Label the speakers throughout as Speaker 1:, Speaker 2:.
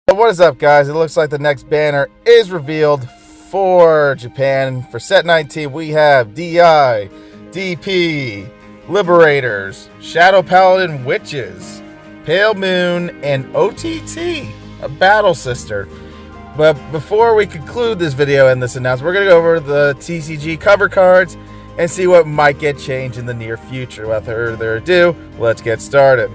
Speaker 1: What is up, guys? It looks like the next banner is revealed for Japan. For set 19, we have DI, DP, Liberators, Shadow Paladin Witches, Pale Moon, and OTT, a Battle Sister. But before we conclude this video and this announcement, we're going to go over the TCG cover cards and see what might get changed in the near future. Without further ado, let's get started.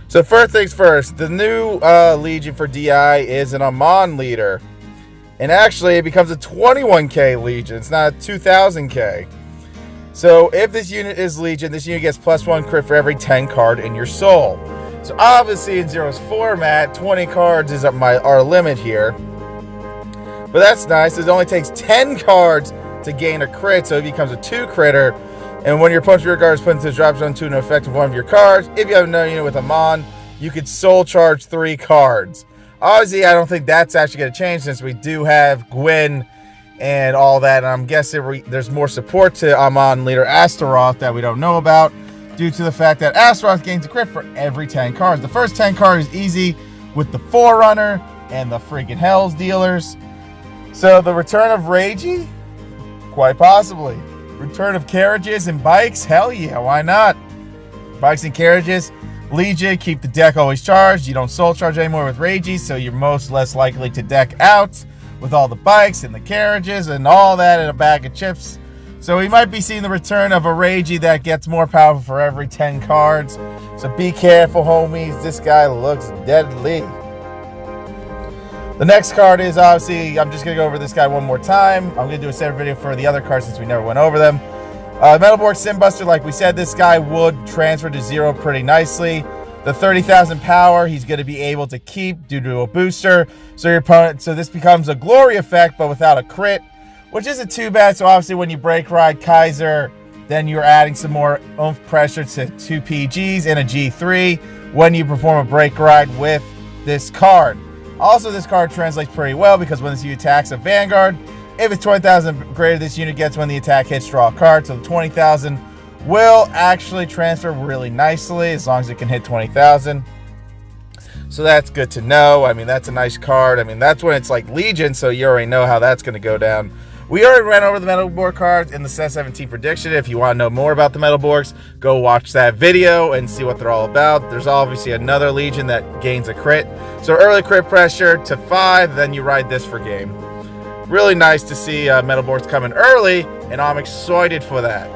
Speaker 1: So first things first, the new Legion for DI is an Amon leader. And actually, it becomes a 21k Legion. It's not a 2000k. So if this unit is Legion, this unit gets +1 crit for every 10 card in your soul. So obviously in Zero's format, 20 cards is our limit here. But that's nice. It only takes 10 cards to gain a crit, so it becomes a 2 critter. And when your opponent's rear guard is put into the drop zone to an effect of one of your cards, if you have another unit with Amon, you could soul charge 3 cards. Obviously, I don't think that's actually going to change since we do have Gwyn and all that. And I'm guessing there's more support to Amon leader Astaroth that we don't know about, due to the fact that Astaroth gains a crit for every 10 cards. The first 10 cards is easy with the Forerunner and the freaking Hells dealers. So the return of Ragey? Quite possibly. Return of carriages and bikes? Hell yeah, why not? Bikes and carriages. Legion, keep the deck always charged. You don't soul charge anymore with Ragey, so you're less likely to deck out with all the bikes and the carriages and all that in a bag of chips. So we might be seeing the return of a Ragey that gets more powerful for every 10 cards. So be careful, homies. This guy looks deadly. The next card is obviously, I'm just going to go over this guy one more time. I'm going to do a separate video for the other cards since we never went over them. Metalborg Sinbuster, like we said, this guy would transfer to 0 pretty nicely. The 30,000 power, he's going to be able to keep due to a booster. So your opponent, so this becomes a glory effect, but without a crit, which isn't too bad. So obviously when you break ride Kaiser, then you're adding some more oomph pressure to 2 PGs and a G3 when you perform a break ride with this card. Also, this card translates pretty well because when this unit attacks a Vanguard, if it's 20,000 greater, this unit gets when the attack hits, draw a card. So the 20,000 will actually transfer really nicely as long as it can hit 20,000. So that's good to know. I mean, that's a nice card. I mean, that's when it's like Legion, so you already know how that's going to go down. We already ran over the Metalborg cards in the set 17 prediction. If you want to know more about the Metalborgs, go watch that video and see what they're all about. There's obviously another Legion that gains a crit. So early crit pressure to 5, then you ride this for game. Really nice to see Metalborgs coming early, and I'm excited for that.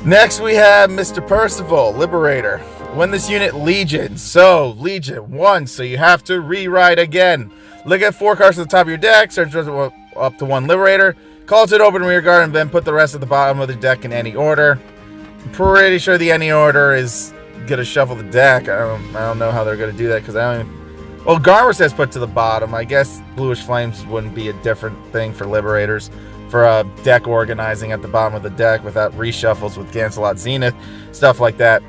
Speaker 1: Next, we have Mr. Percival Liberator. When this unit Legion, so Legion 1, so you have to re-ride again. Look at 4 cards at the top of your deck, search up to 1 Liberator, call to an open rear guard, and then put the rest at the bottom of the deck in any order. I'm pretty sure the any order is gonna shuffle the deck. I don't know how they're gonna do that because I don't even. Well, Garmer says put to the bottom. I guess Bluish Flames wouldn't be a different thing for Liberators for deck organizing at the bottom of the deck without reshuffles with Gancelot Zenith, stuff like that.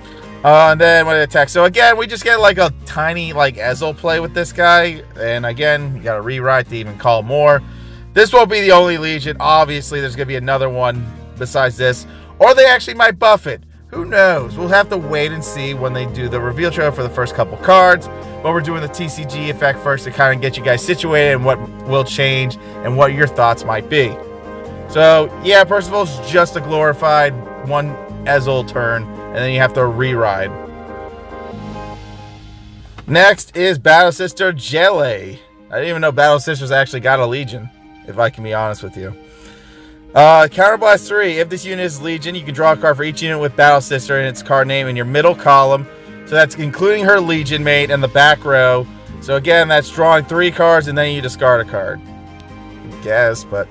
Speaker 1: And then when it attacks, so again, we just get like a tiny like Ezel play with this guy, and again, you got to rewrite to even call more. This won't be the only Legion. Obviously, there's gonna be another one besides this, or they actually might buff it. Who knows? We'll have to wait and see when they do the reveal trailer for the first couple cards. But we're doing the TCG effect first to kind of get you guys situated and what will change and what your thoughts might be. So yeah, Percival's just a glorified 1 Ezel turn, and then you have to re-ride. Next is Battle Sister Jelle. I didn't even know Battle Sisters actually got a Legion, if I can be honest with you. Counterblast 3. If this unit is Legion, you can draw a card for each unit with Battle Sister and its card name in your middle column. So that's including her Legion mate and the back row. So again, that's drawing 3 cards and then you discard a card. I guess, but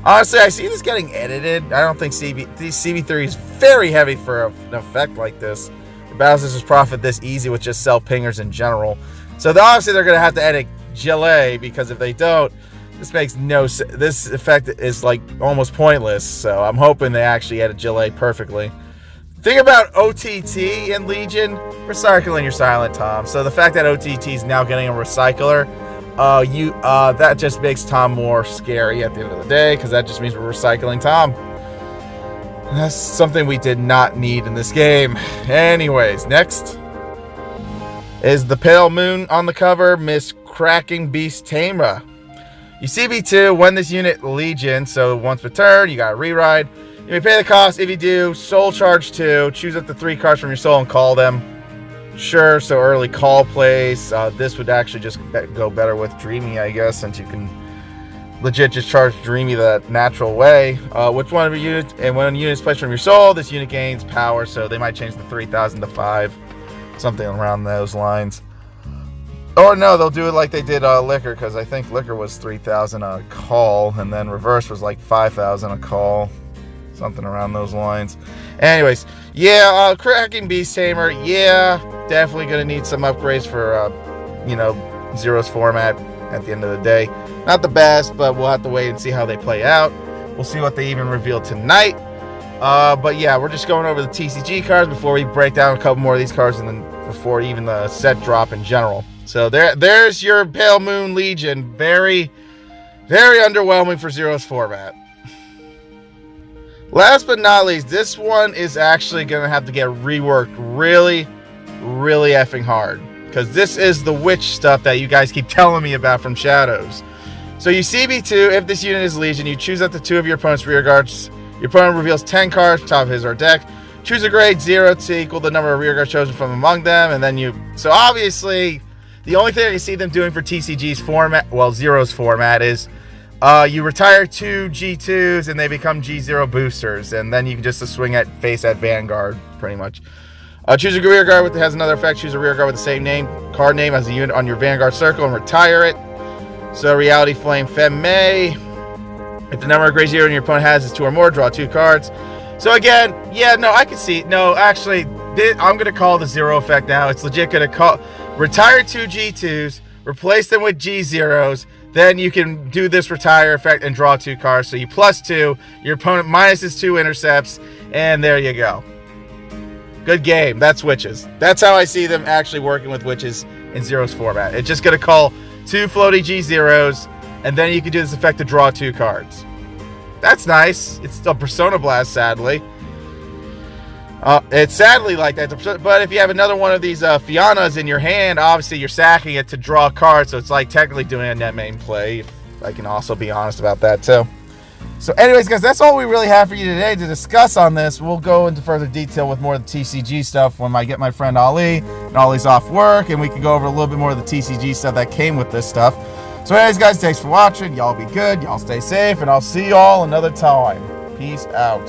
Speaker 1: honestly, I see this getting edited. I don't think CB3 is very heavy for an effect like this. The Battle Sisters profit this easy with just self pingers in general. So obviously they're going to have to edit Jelle, because if they don't, this makes no sense. This effect is like almost pointless. So I'm hoping they actually edit Jelle perfectly. Think about OTT and Legion. Recycling your Silent Tom. So the fact that OTT is now getting a recycler, that just makes Tom more scary at the end of the day, because that just means we're recycling Tom. And that's something we did not need in this game. Anyways, next. is the Pale Moon on the cover, Miss Cracking Beast Tamra. You CB2 when this unit Legion, so once per turn, you got to reride. You may pay the cost. If you do, soul charge 2, choose up to 3 cards from your soul and call them. Sure, so early call plays. This would actually just go better with Dreamy, I guess, since you can legit just charge Dreamy the natural way. Which one of your units, and when a unit is placed from your soul, this unit gains power, so they might change the 3,000 to 5. Something around those lines. Or no, they'll do it like they did Liquor, because I think Liquor was 3,000 a call, and then Reverse was like 5,000 a call. Something around those lines. Anyways, yeah, Cracking Beast Tamer, yeah, definitely going to need some upgrades for, Zero's format at the end of the day. Not the best, but we'll have to wait and see how they play out. We'll see what they even reveal tonight. But yeah, we're just going over the TCG cards before we break down a couple more of these cards, and then before even the set drop in general. So there's your Pale Moon Legion. Very, very underwhelming for Zero's format. Last but not least, this one is actually going to have to get reworked really, really effing hard, because this is the witch stuff that you guys keep telling me about from Shadows. So you CB2, if this unit is Legion, you choose up to 2 of your opponent's rear guards. Your opponent reveals 10 cards top of his or deck. Choose a grade 0 to equal the number of rear guards chosen from among them, and then so obviously, the only thing I can see them doing for TCG's format, well, Zero's format, is you retire 2 G2s and they become G0 boosters, and then you can just swing at face at Vanguard, pretty much. Choose a rear guard that has another effect. Choose a rear guard with the same card name as the unit on your Vanguard circle, and retire it. So Reality Flame Femme. If the number of grade 0 your opponent has is 2 or more, draw 2 cards. So again, yeah, no, I can see. No, actually, I'm going to call the Zero effect now. It's legit going to retire 2 G2s, replace them with G0s, then you can do this retire effect and draw 2 cards. So you +2, your opponent minuses 2 intercepts, and there you go. Good game. That's witches. That's how I see them actually working with witches in Zero's format. It's just going to call 2 floaty G0s, and then you can do this effect to draw 2 cards. That's nice. It's a Persona Blast, sadly. It's sadly like that, but if you have another one of these Fianas in your hand, obviously you're sacking it to draw cards, so it's like technically doing a net main play, if I can also be honest about that too. So anyways, guys, that's all we really have for you today to discuss on this. We'll go into further detail with more of the TCG stuff when I get my friend Ali, and Ali's off work, and we can go over a little bit more of the TCG stuff that came with this stuff. So anyways, guys, thanks for watching. Y'all be good, y'all stay safe, and I'll see y'all another time. Peace out.